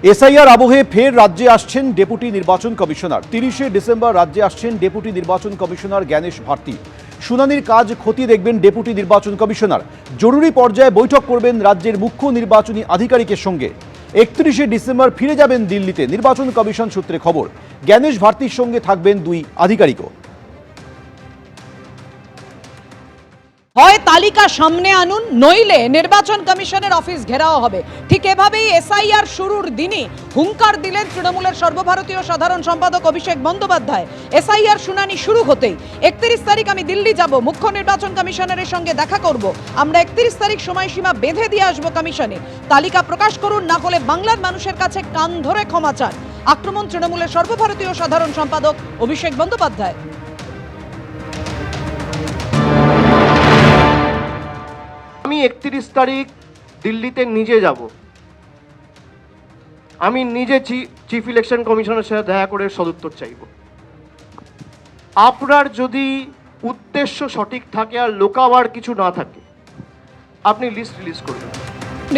SIR আবহে ফের রাজ্যে আসছেন ডেপুটি নির্বাচন কমিশনার। 30শে ডিসেম্বর রাজ্যে আসছেন ডেপুটি নির্বাচন কমিশনার জ্ঞানেশ ভারতী। শুনানির কাজ খতিয়ে দেখবেন ডেপুটি নির্বাচন কমিশনার। জরুরি পর্যায়ে বৈঠক করবেন রাজ্যের মুখ্য নির্বাচনী আধিকারিকের সঙ্গে। 31শে ডিসেম্বর ফিরে যাবেন দিল্লিতে, নির্বাচন কমিশন সূত্রে খবর। জ্ঞানেশ ভারতীর সঙ্গে থাকবেন দুই আধিকারিকও। হয় তালিকা সামনে আনুন, নইলে নির্বাচন কমিশনের অফিস ঘেরাও হবে। ঠিক এভাবেই এসআইআর শুরুর দিনই হুঙ্কার দিলেন তৃণমূলের সর্বভারতীয় সাধারণ সম্পাদক অভিষেক বন্দ্যোপাধ্যায়। এসআইআর শুনানি শুরু হতেই 31 তারিখ আমি দিল্লি যাব, মুখ্য নির্বাচন কমিশনারের সঙ্গে দেখা করব। আমরা 31 তারিখ সময়সীমা বেঁধে দিয়ে আসবো কমিশনে। তালিকা প্রকাশ করুন, না হলে বাংলার মানুষের কাছে কান ধরে ক্ষমা চান। আক্রমণ তৃণমূলের সর্বভারতীয় সাধারণ সম্পাদক অভিষেক বন্দ্যোপাধ্যায়। আমি 31 তারিখ দিল্লিতে নিজে যাব। আমি নিজে চিফ ইলেকশন কমিশনের সাথে দেখা করে সদুত্তর চাইব। আপনার যদি উদ্দেশ্য সঠিক থাকে আর লোকাবার কিছু না থাকে, আপনি লিস্ট রিলিজ করবেন।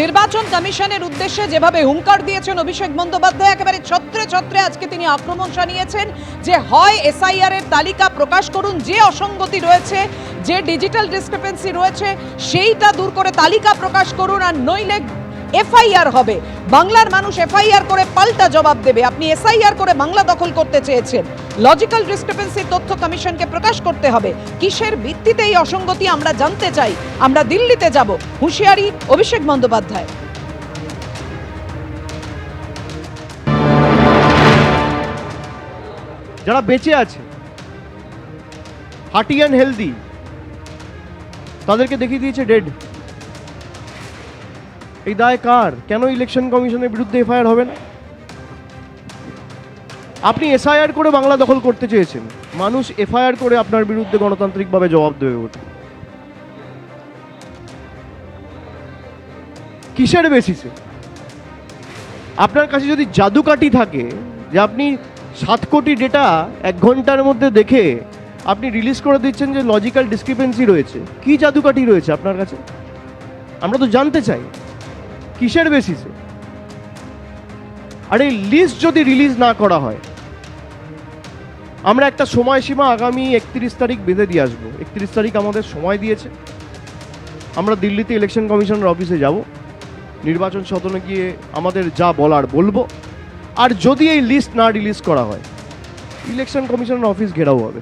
নির্বাচন কমিশনের উদ্দেশ্যে যেভাবে হুঙ্কার দিয়েছেন অভিষেক বন্দ্যোপাধ্যায়, একেবারে ছত্রে ছত্রে আজকে তিনি আক্রমণ শানিয়েছেন যে হয় এসআইআর এর তালিকা প্রকাশ করুন, যে অসঙ্গতি রয়েছে, যে ডিজিটাল ডিসক্রিপেন্সি রয়েছে সেইটা দূর করে তালিকা প্রকাশ করুন, আর নইলে এফআইআর হবে। বাংলার মানুষ এফআইআর করে পাল্টা জবাব দেবে। আপনি এসআইআর করে বাংলা দখল করতে চেয়েছেন, লজিক্যাল ডিসক্রিপেন্সির তথ্য কমিশনকে প্রকাশ করতে হবে। কিসের ভিত্তিতে এই অসঙ্গতি আমরা জানতে চাই। আমরা দিল্লিতে যাব, হুঁশিয়ারি অভিষেক বন্দ্যোপাধ্যায়। যারা বেঁচে আছে, হার্টি অ্যান্ড হেলদি, তাদেরকে দেখিয়ে দিয়েছে ডেড। এই দায় কার? কেন ইলেকশন কমিশনের বিরুদ্ধে এফআইআর হবে না? আপনি এসআইআর করে বাংলা দখল করতে চেয়েছেন, মানুষ এফআইআর করে আপনার বিরুদ্ধে গণতান্ত্রিকভাবে জবাব দেবে। ওটা কিসের বেসিসে? আপনার কাছে যদি জাদুকাঠি থাকে যে আপনি 7 কোটি ডেটা 1 ঘন্টার মধ্যে দেখে আপনি রিলিজ করে দিচ্ছেন যে লজিক্যাল ডিসক্রিপেন্সি রয়েছে, কি জাদুকাঠি রয়েছে আপনার কাছে? আমরা তো জানতে চাই কিসের বেসিসে। আর এই লিস্ট যদি রিলিজ না করা হয়, আমরা একটা সময়সীমা আগামী 31 তারিখ বেঁধে দিয়ে আসবো। 31 তারিখ আমাদের সময় দিয়েছে। আমরা দিল্লিতে ইলেকশন কমিশনের অফিসে যাব, নির্বাচন সদনে গিয়ে আমাদের যা বলার বলবো। আর যদি এই লিস্ট না রিলিজ করা হয়, ইলেকশন কমিশনের অফিস ঘেরাও হবে।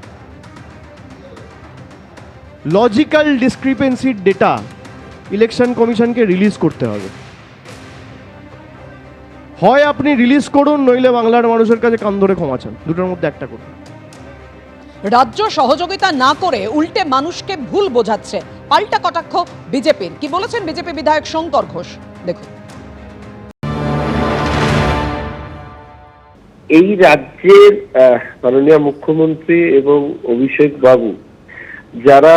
লজিক্যাল ডিসক্রিপেন্সির ডেটা ইলেকশন কমিশনকে রিলিজ করতে হবে। হয় আপনি রিলিজ করুন, নইলে বাংলার মানুষের কাছে কান ধরে ক্ষমা চান। দুটোর মধ্যে একটা করুন। রাজ্য সহযোগিতা না করে উল্টে মানুষকে ভুল বোঝাচ্ছে, পাল্টা কটাক্ষ বিজেপির। কি বলেছেন বিজেপি বিধায়ক শঙ্কর ঘোষ, দেখুন। এই রাজ্যের মাননীয় মুখ্যমন্ত্রী এবং অভিষেক বাবু যারা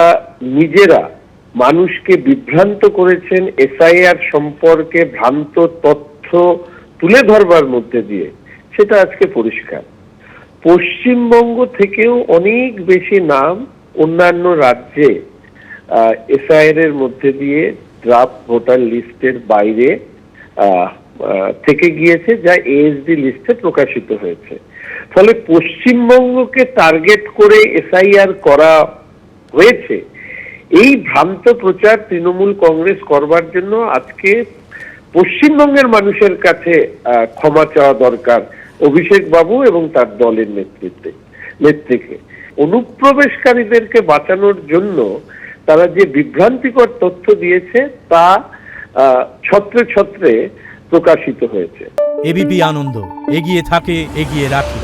নিজেরা মানুষকে বিভ্রান্ত করেছেন এসআইআর সম্পর্কে ভ্রান্ত তথ্য তুলে ধরবার মধ্যে দিয়ে, সেটা আজকে পরিষ্কার। পশ্চিমবঙ্গ থেকেও অনেক বেশি নাম অন্যান্য রাজ্যে এসআইআর এর মধ্যে দিয়ে ড্রাফট ভোটার লিস্টের বাইরে থেকে গিয়েছে, যা এএসডি লিস্টে প্রকাশিত হয়েছে। ফলে পশ্চিমবঙ্গকে টার্গেট করে এসআইআর করা হয়েছে। এই ভ্রান্ত প্রচার তৃণমূল কংগ্রেস করবার জন্য আজকে পশ্চিমবঙ্গের মানুষের কাছে ক্ষমা চাওয়া দরকার অভিষেক বাবু এবং তার দলের নেতৃত্বে। অনুপ্রবেশকারীদেরকে বাঁচানোর জন্য তারা যে বিভ্রান্তিকর তথ্য দিয়েছে তা ছত্রে ছত্রে প্রকাশিত হয়েছে। এবিপি আনন্দ, এগিয়ে থাকে, এগিয়ে রাখে।